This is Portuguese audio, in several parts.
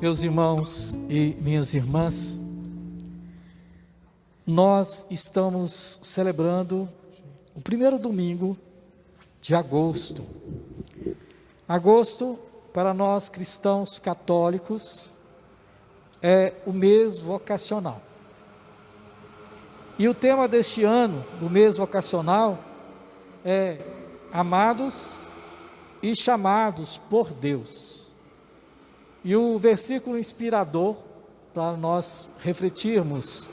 Meus irmãos e minhas irmãs, nós estamos celebrando o primeiro domingo de agosto. Agosto, para nós cristãos católicos, é o mês vocacional. E o tema deste ano, do mês vocacional, é amados e chamados por Deus. E o versículo inspirador para nós refletirmos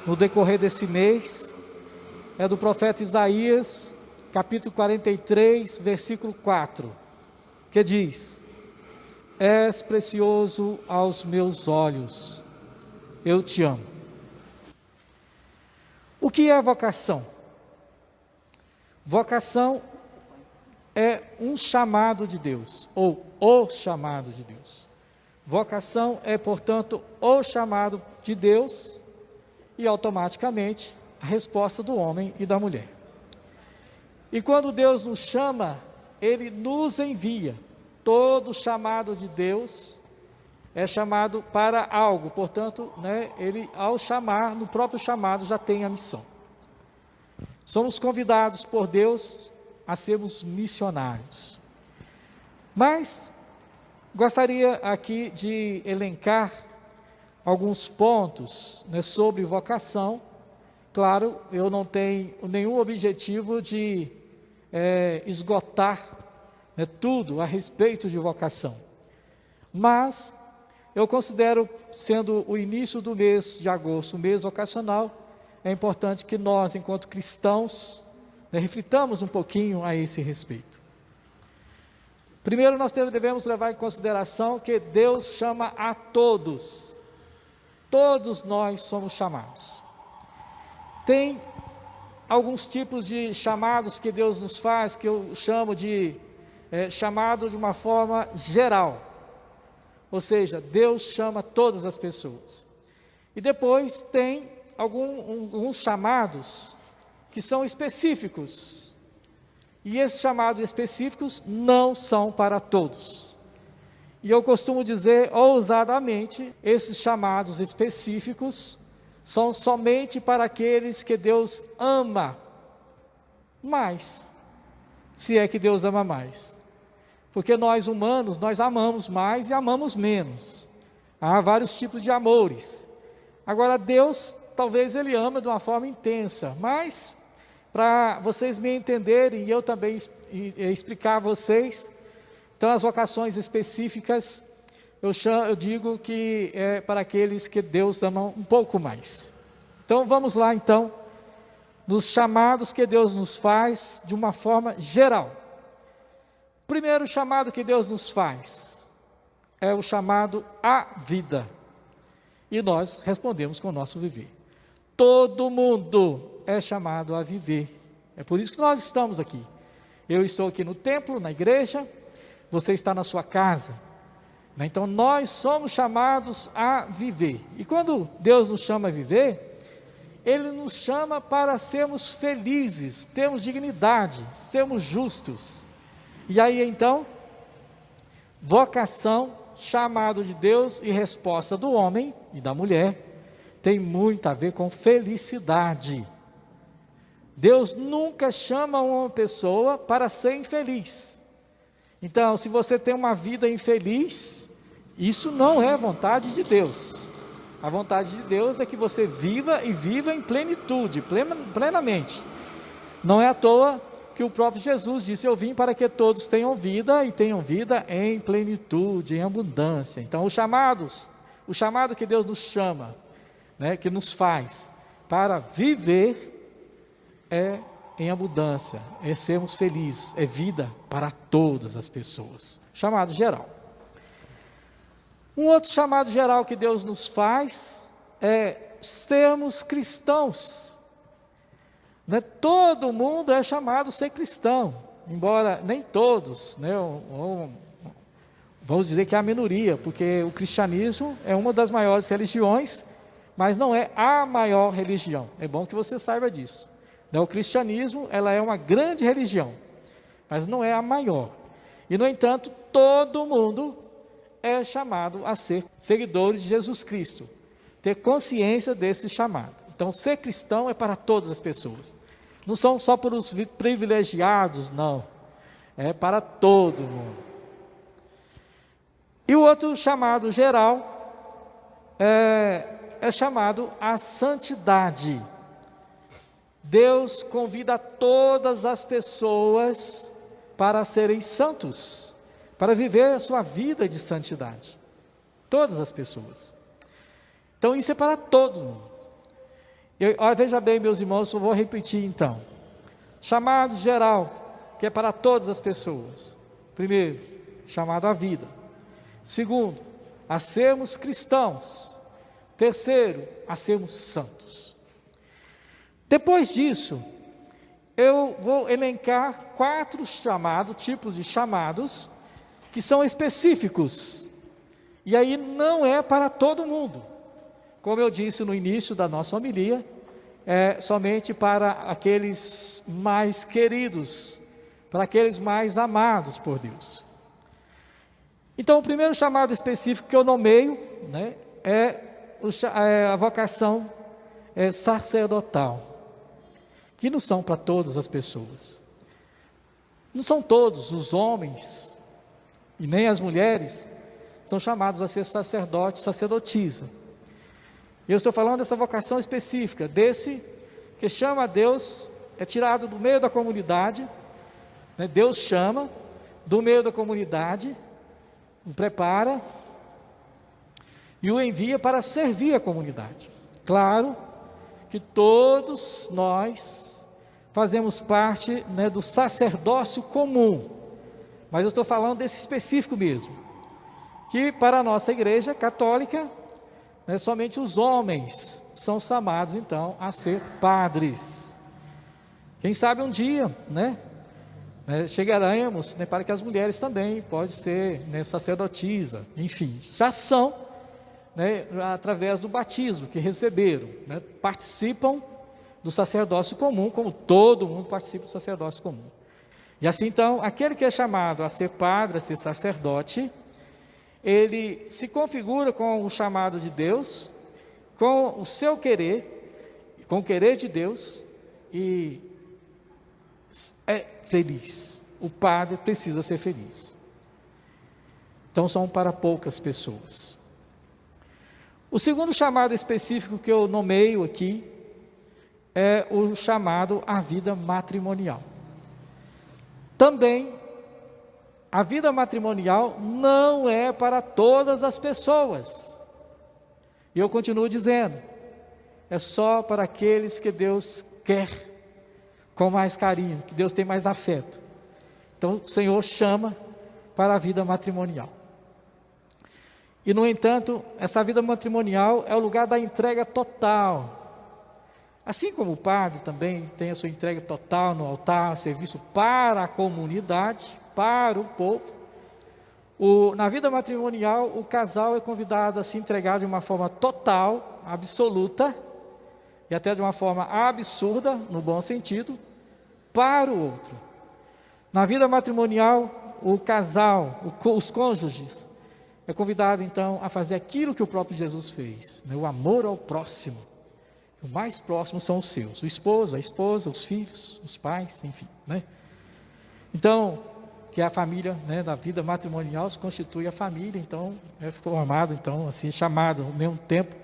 no decorrer desse mês é do profeta Isaías, capítulo 43, versículo 4, que diz: És precioso aos meus olhos, eu te amo. O que é vocação? Vocação é um chamado de Deus, ou o chamado de Deus. Vocação é, portanto, o chamado de Deus e, automaticamente, a resposta do homem e da mulher. E quando Deus nos chama, Ele nos envia. Todo chamado de Deus é chamado para algo, portanto, Ele, ao chamar, no próprio chamado, já tem a missão. Somos convidados por Deus a sermos missionários. Mas gostaria aqui de elencar alguns pontos sobre vocação. Claro, eu não tenho nenhum objetivo de esgotar tudo a respeito de vocação. Mas eu considero, sendo o início do mês de agosto, o mês vocacional, é importante que nós, enquanto cristãos, reflitamos um pouquinho a esse respeito. Primeiro, nós devemos levar em consideração que Deus chama a todos. Todos nós somos chamados. Tem alguns tipos de chamados que Deus nos faz, que eu chamo de chamado de uma forma geral. Ou seja, Deus chama todas as pessoas. E depois tem alguns chamados que são específicos. E esses chamados específicos não são para todos. E eu costumo dizer ousadamente, esses chamados específicos são somente para aqueles que Deus ama mais, se é que Deus ama mais. Porque nós humanos, nós amamos mais e amamos menos. Há vários tipos de amores. Agora Deus, talvez Ele ama de uma forma intensa, mas para vocês me entenderem e eu também explicar a vocês, então as vocações específicas, eu digo que é para aqueles que Deus ama um pouco mais. Então vamos lá então, nos chamados que Deus nos faz de uma forma geral. O primeiro chamado que Deus nos faz é o chamado à vida. E nós respondemos com o nosso viver. Todo mundo é chamado a viver. É por isso que nós estamos aqui. Eu estou aqui no templo, na igreja, você está na sua casa. Então nós somos chamados a viver. E quando Deus nos chama a viver, Ele nos chama para sermos felizes, termos dignidade, sermos justos. E aí então, vocação, chamado de Deus e resposta do homem e da mulher, tem muito a ver com felicidade. Deus nunca chama uma pessoa para ser infeliz. Então, se você tem uma vida infeliz, isso não é vontade de Deus. A vontade de Deus é que você viva e viva em plenitude, plenamente. Não é à toa que o próprio Jesus disse: eu vim para que todos tenham vida e tenham vida em plenitude, em abundância. Então, o chamado que Deus nos chama, que nos faz para viver, é em abundância, é sermos felizes, é vida para todas as pessoas. Chamado geral. Um outro chamado geral que Deus nos faz é sermos cristãos. Todo mundo é chamado a ser cristão, embora nem todos, vamos dizer que é a minoria, porque o cristianismo é uma das maiores religiões, mas não é a maior religião. É bom que você saiba disso. O cristianismo, ela é uma grande religião, mas não é a maior. E, no entanto, todo mundo é chamado a ser seguidores de Jesus Cristo, ter consciência desse chamado. Então, ser cristão é para todas as pessoas, não são só para os privilegiados, não, é para todo mundo. E o outro chamado geral é chamado a santidade. Deus convida todas as pessoas para serem santos, para viver a sua vida de santidade. Todas as pessoas. Então isso é para todo mundo. Veja bem, meus irmãos, eu vou repetir então. Chamado geral, que é para todas as pessoas. Primeiro, chamado à vida. Segundo, a sermos cristãos. Terceiro, a sermos santos. Depois disso, eu vou elencar 4 tipos de chamados, que são específicos, e aí não é para todo mundo, como eu disse no início da nossa homilia, é somente para aqueles mais queridos, para aqueles mais amados por Deus. Então, o primeiro chamado específico que eu nomeio, né, é a vocação sacerdotal, que não são para todas as pessoas. Não são todos os homens, e nem as mulheres, são chamados a ser sacerdote, sacerdotisa. Eu estou falando dessa vocação específica, desse que chama a Deus, é tirado do meio da comunidade, né? Deus chama do meio da comunidade, o prepara e o envia para servir a comunidade. Claro que todos nós fazemos parte, né, do sacerdócio comum, mas eu estou falando desse específico mesmo, que para a nossa igreja católica, né, somente os homens são chamados então a ser padres. Quem sabe um dia, chegaremos, né, para que as mulheres também pode ser, né, sacerdotisa, enfim, já são, né, através do batismo que receberam, né, participam do sacerdócio comum, como todo mundo participa do sacerdócio comum. E assim então, aquele que é chamado a ser padre, a ser sacerdote, ele se configura com o chamado de Deus, com o seu querer, com o querer de Deus, e é feliz. O padre precisa ser feliz. Então são para poucas pessoas. O segundo chamado específico que eu nomeio aqui é o chamado à vida matrimonial. Também, a vida matrimonial não é para todas as pessoas. E eu continuo dizendo, é só para aqueles que Deus quer com mais carinho, que Deus tem mais afeto. Então o Senhor chama para a vida matrimonial. E no entanto, essa vida matrimonial é o lugar da entrega total. Assim como o padre também tem a sua entrega total no altar, serviço para a comunidade, para o povo, na vida matrimonial o casal é convidado a se entregar de uma forma total, absoluta, e até de uma forma absurda, no bom sentido, para o outro. Na vida matrimonial, o casal, os cônjuges, é convidado então a fazer aquilo que o próprio Jesus fez, né? O amor ao próximo. O mais próximo são os seus, o esposo, a esposa, os filhos, os pais, enfim, né? Então, que a família, né, da vida matrimonial se constitui a família, então, é formado, então, assim, chamado ao mesmo tempo,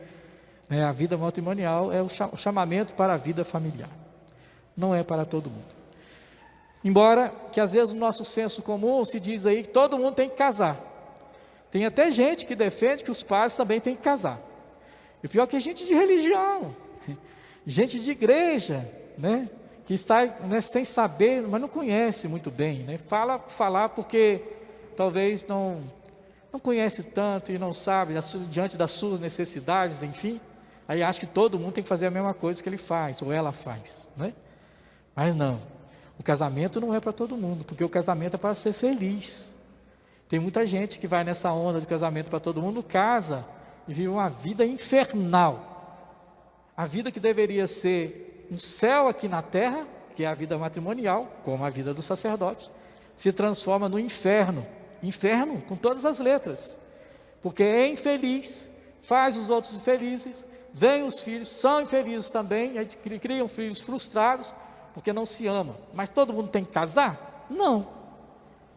né, a vida matrimonial é o chamamento para a vida familiar. Não é para todo mundo. Embora que às vezes no nosso senso comum se diz aí que todo mundo tem que casar. Tem até gente que defende que os padres também têm que casar. E o pior é que é gente de religião, gente de igreja, né, que está, né, sem saber, mas não conhece muito bem, né, falar porque talvez não conhece tanto e não sabe, diante das suas necessidades, enfim, aí acha que todo mundo tem que fazer a mesma coisa que ele faz, ou ela faz, né? Mas não, o casamento não é para todo mundo, porque o casamento é para ser feliz. Tem muita gente que vai nessa onda de casamento para todo mundo, casa e vive uma vida infernal. A vida que deveria ser um céu aqui na terra, que é a vida matrimonial, como a vida do sacerdote, se transforma no inferno. Inferno com todas as letras. porque é infeliz, faz os outros infelizes, vem os filhos, são infelizes também, a gente criam filhos frustrados, porque não se ama. Mas todo mundo tem que casar? Não,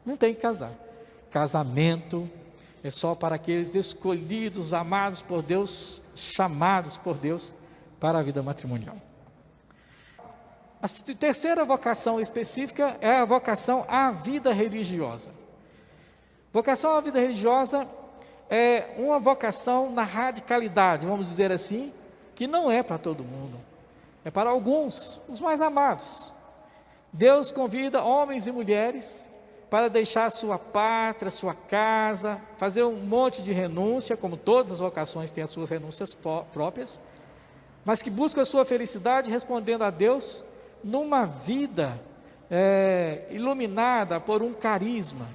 não tem que casar. Casamento é só para aqueles escolhidos, amados por Deus, chamados por Deus para a vida matrimonial. A terceira vocação específica é a vocação à vida religiosa. Vocação à vida religiosa é uma vocação na radicalidade, vamos dizer assim, que não é para todo mundo, é para alguns, os mais amados. Deus convida homens e mulheres para deixar sua pátria, sua casa, fazer um monte de renúncia, como todas as vocações têm as suas renúncias próprias, mas que busca a sua felicidade respondendo a Deus numa vida iluminada por um carisma.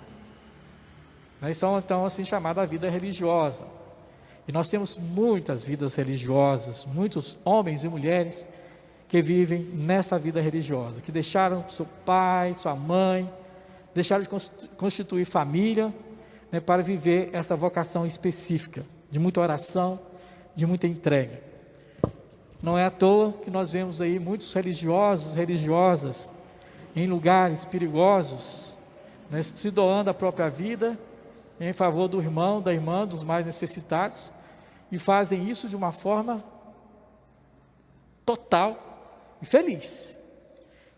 São então assim chamada vida religiosa. E nós temos muitas vidas religiosas, muitos homens e mulheres que vivem nessa vida religiosa, que deixaram seu pai, sua mãe, deixaram de constituir família, para viver essa vocação específica, de muita oração, de muita entrega. Não é à toa que nós vemos aí muitos religiosos, religiosas, em lugares perigosos, se doando a própria vida, em favor do irmão, da irmã, dos mais necessitados, e fazem isso de uma forma total e feliz.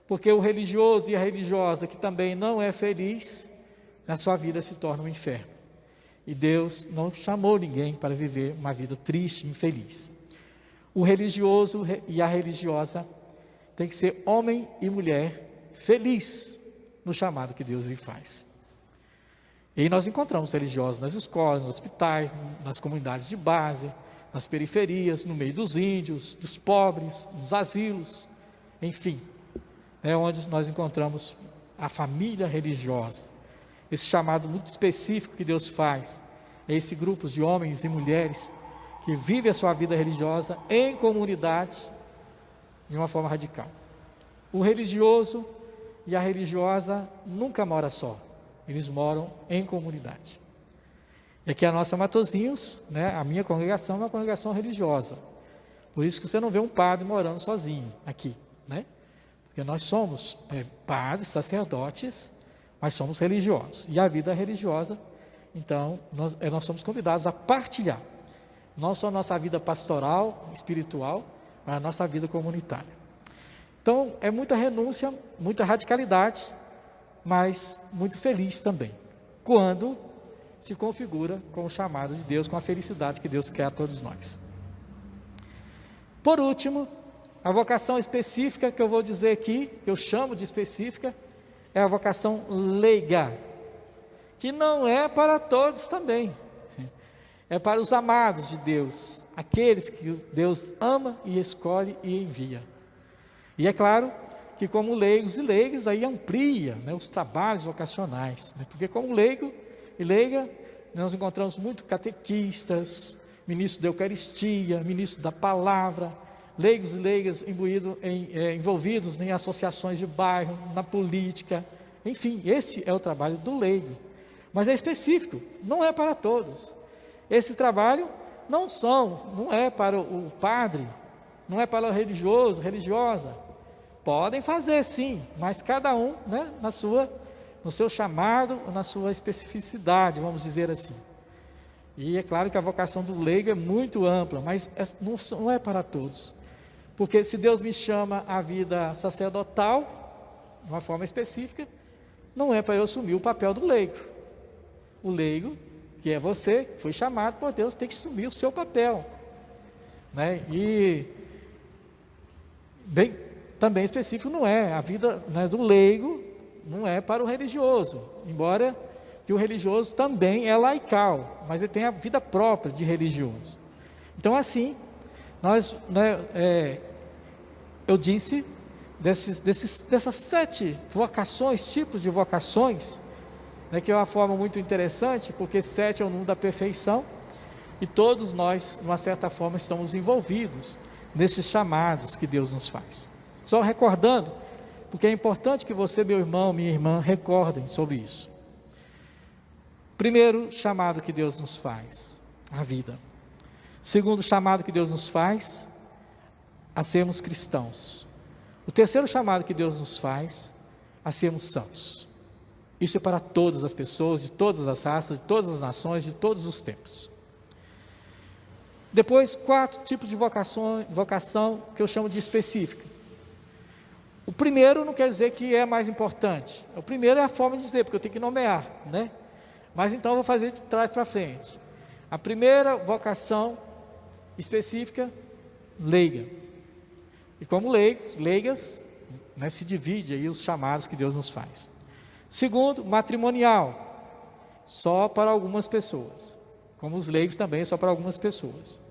Porque o religioso e a religiosa que também não é feliz, na sua vida se torna um inferno. E Deus não chamou ninguém para viver uma vida triste e infeliz. O religioso e a religiosa tem que ser homem e mulher feliz no chamado que Deus lhe faz. E aí nós encontramos religiosos nas escolas, nos hospitais, nas comunidades de base, nas periferias, no meio dos índios, dos pobres, dos asilos, enfim. É onde nós encontramos a família religiosa, esse chamado muito específico que Deus faz, é esse grupo de homens e mulheres que vivem a sua vida religiosa em comunidade, de uma forma radical. O religioso e a religiosa nunca moram só, eles moram em comunidade. E aqui a nossa Matozinhos, a minha congregação é uma congregação religiosa, por isso que você não vê um padre morando sozinho aqui, porque nós somos padres, sacerdotes, mas somos religiosos, e a vida religiosa, então, nós somos convidados a partilhar, não só a nossa vida pastoral, espiritual, mas a nossa vida comunitária. Então, é muita renúncia, muita radicalidade, mas muito feliz também, quando se configura com o chamado de Deus, com a felicidade que Deus quer a todos nós. Por último, a vocação específica que eu vou dizer aqui, que eu chamo de específica, é a vocação leiga, que não é para todos também, é para os amados de Deus, aqueles que Deus ama e escolhe e envia. E é claro que como leigos e leigas, aí amplia os trabalhos vocacionais, porque como leigo e leiga, nós encontramos muito catequistas, ministros da Eucaristia, ministros da Palavra, leigos e leigas envolvidos em associações de bairro, na política, enfim, esse é o trabalho do leigo, mas é específico, não é para todos. Esse trabalho não é para o padre, não é para o religioso, religiosa, podem fazer sim, mas cada um no seu chamado, na sua especificidade, vamos dizer assim. E é claro que a vocação do leigo é muito ampla, mas não é para todos. Porque se Deus me chama à vida sacerdotal, de uma forma específica, não é para eu assumir o papel do leigo. O leigo, que é você, que foi chamado por Deus, tem que assumir o seu papel. E também específico não é, a vida do leigo não é para o religioso, embora que o religioso também é laical, mas ele tem a vida própria de religioso. Então assim, eu disse dessas 7 vocações, tipos de vocações, que é uma forma muito interessante, porque 7 é o número da perfeição, e todos nós, de uma certa forma, estamos envolvidos nesses chamados que Deus nos faz. Só recordando, porque é importante que você, meu irmão, minha irmã, recordem sobre isso. Primeiro chamado que Deus nos faz, a vida. Segundo chamado que Deus nos faz, a sermos cristãos. O terceiro chamado que Deus nos faz, a sermos santos. Isso é para todas as pessoas, de todas as raças, de todas as nações, de todos os tempos. Depois, 4 tipos de vocação que eu chamo de específica. O primeiro não quer dizer que é mais importante. O primeiro é a forma de dizer, porque eu tenho que nomear, né? Mas então eu vou fazer de trás para frente. A primeira vocação específica, leiga. E como leigas, né, se divide aí os chamados que Deus nos faz. Segundo, matrimonial, só para algumas pessoas. Como os leigos também, só para algumas pessoas.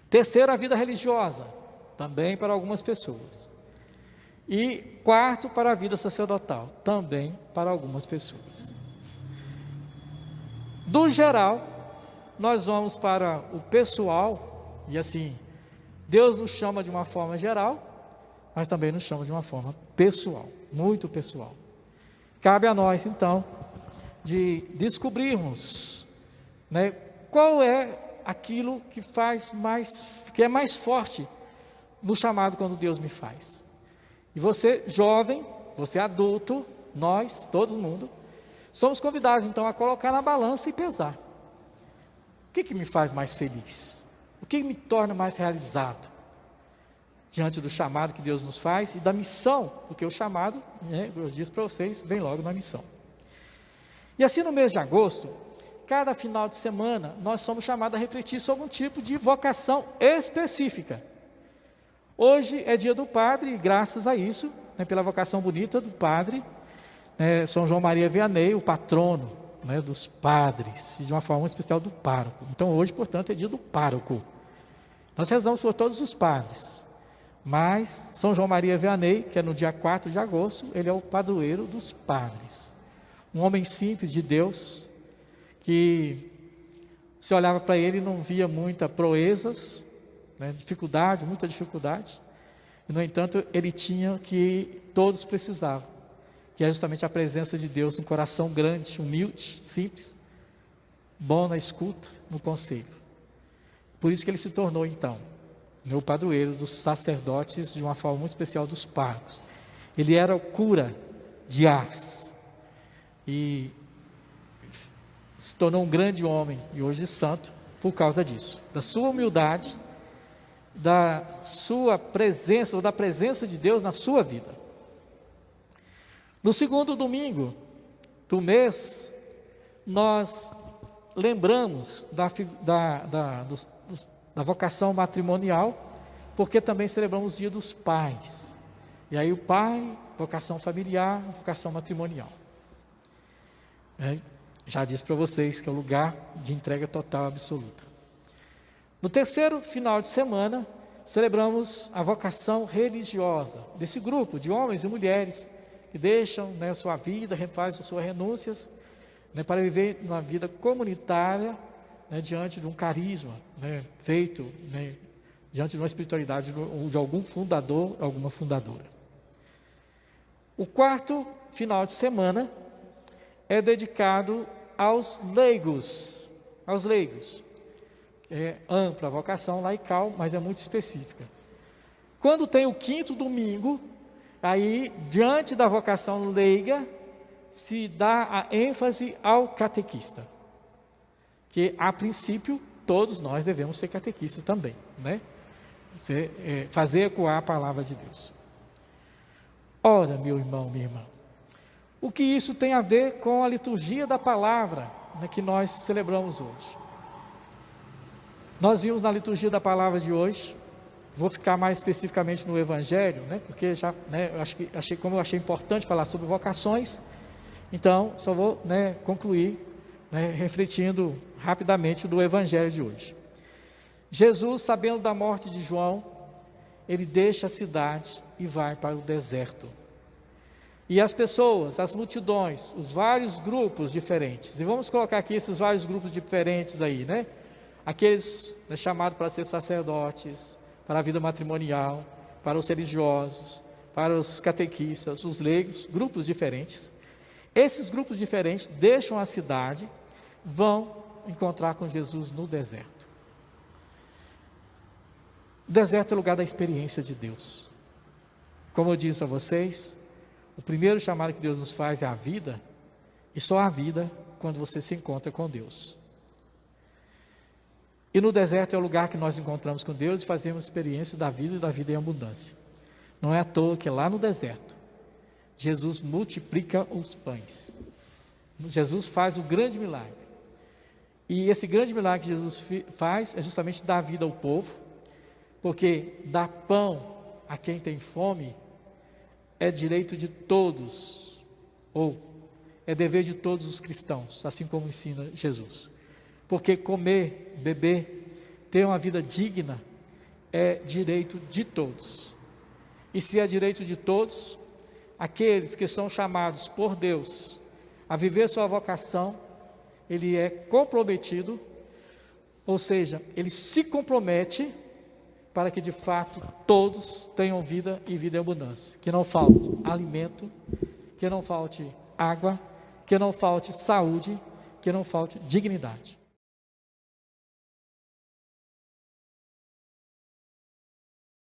Terceiro, a vida religiosa, também para algumas pessoas. E quarto, para a vida sacerdotal, também para algumas pessoas. Do geral, nós vamos para o pessoal, e assim, Deus nos chama de uma forma geral, mas também nos chama de uma forma pessoal, muito pessoal. Cabe a nós, então, de descobrirmos, né, qual é aquilo que é mais forte no chamado quando Deus me faz. E você, jovem, você adulto, nós, todo mundo, somos convidados, então, a colocar na balança e pesar. O que me faz mais feliz? O que me torna mais realizado? Diante do chamado que Deus nos faz e da missão, porque o chamado, né, eu disse para vocês, vem logo na missão. E assim, no mês de agosto, cada final de semana, nós somos chamados a refletir sobre um tipo de vocação específica. Hoje é dia do padre, e graças a isso, né, pela vocação bonita do padre, São João Maria Vianney, o patrono, né, dos padres, e de uma forma especial do pároco. Então hoje, portanto, é dia do pároco. Nós rezamos por todos os padres, mas São João Maria Vianney, que é no dia 4 de agosto, ele é o padroeiro dos padres. Um homem simples de Deus, que se olhava para ele e não via muitas proezas, né, muita dificuldade, e no entanto ele tinha o que todos precisavam, que é justamente a presença de Deus, um coração grande, humilde, simples, bom na escuta, no conselho. Por isso que ele se tornou então o padroeiro dos sacerdotes, de uma forma muito especial dos párocos. Ele era o cura de Ars e se tornou um grande homem e hoje santo por causa disso, da sua humildade, da sua presença ou da presença de Deus na sua vida. No segundo domingo do mês, nós lembramos da vocação matrimonial, porque também celebramos o dia dos pais. E aí o pai, vocação familiar, vocação matrimonial. Já disse para vocês que é o lugar de entrega total absoluta. No terceiro final de semana, celebramos a vocação religiosa, desse grupo de homens e mulheres, que deixam, né, sua vida, fazem suas renúncias, né, para viver uma vida comunitária, né, diante de um carisma, né, feito, né, diante de uma espiritualidade de algum fundador, alguma fundadora. O quarto final de semana é dedicado aos leigos. É ampla a vocação laical, mas é muito específica. Quando tem o quinto domingo, aí, diante da vocação leiga, se dá a ênfase ao catequista. Que, a princípio, todos nós devemos ser catequistas também, né? Fazer ecoar a palavra de Deus. Ora, meu irmão, minha irmã, o que isso tem a ver com a liturgia da palavra, né, que nós celebramos hoje? Nós vimos na liturgia da palavra de hoje, vou ficar mais especificamente no Evangelho, né, porque já, né, como eu achei importante falar sobre vocações, então só vou, né, concluir, né, refletindo rapidamente do Evangelho de hoje. Jesus, sabendo da morte de João, ele deixa a cidade e vai para o deserto. E as pessoas, as multidões, os vários grupos diferentes, e vamos colocar aqui esses vários grupos diferentes aí, né? Aqueles, né, chamados para ser sacerdotes, para a vida matrimonial, para os religiosos, para os catequistas, os leigos, grupos diferentes. Esses grupos diferentes deixam a cidade, vão encontrar com Jesus no deserto. O deserto é o lugar da experiência de Deus. Como eu disse a vocês, o primeiro chamado que Deus nos faz é a vida, e só a vida quando você se encontra com Deus. E no deserto é o lugar que nós encontramos com Deus e fazemos experiência da vida e da vida em abundância. Não é à toa que lá no deserto, Jesus multiplica os pães. Jesus faz o grande milagre. E esse grande milagre que Jesus faz é justamente dar vida ao povo, porque dar pão a quem tem fome é direito de todos, ou é dever de todos os cristãos, assim como ensina Jesus. Porque comer, beber, ter uma vida digna é direito de todos. E se é direito de todos, aqueles que são chamados por Deus a viver sua vocação, ele é comprometido, ou seja, ele se compromete para que de fato todos tenham vida e vida em abundância. Que não falte alimento, que não falte água, que não falte saúde, que não falte dignidade.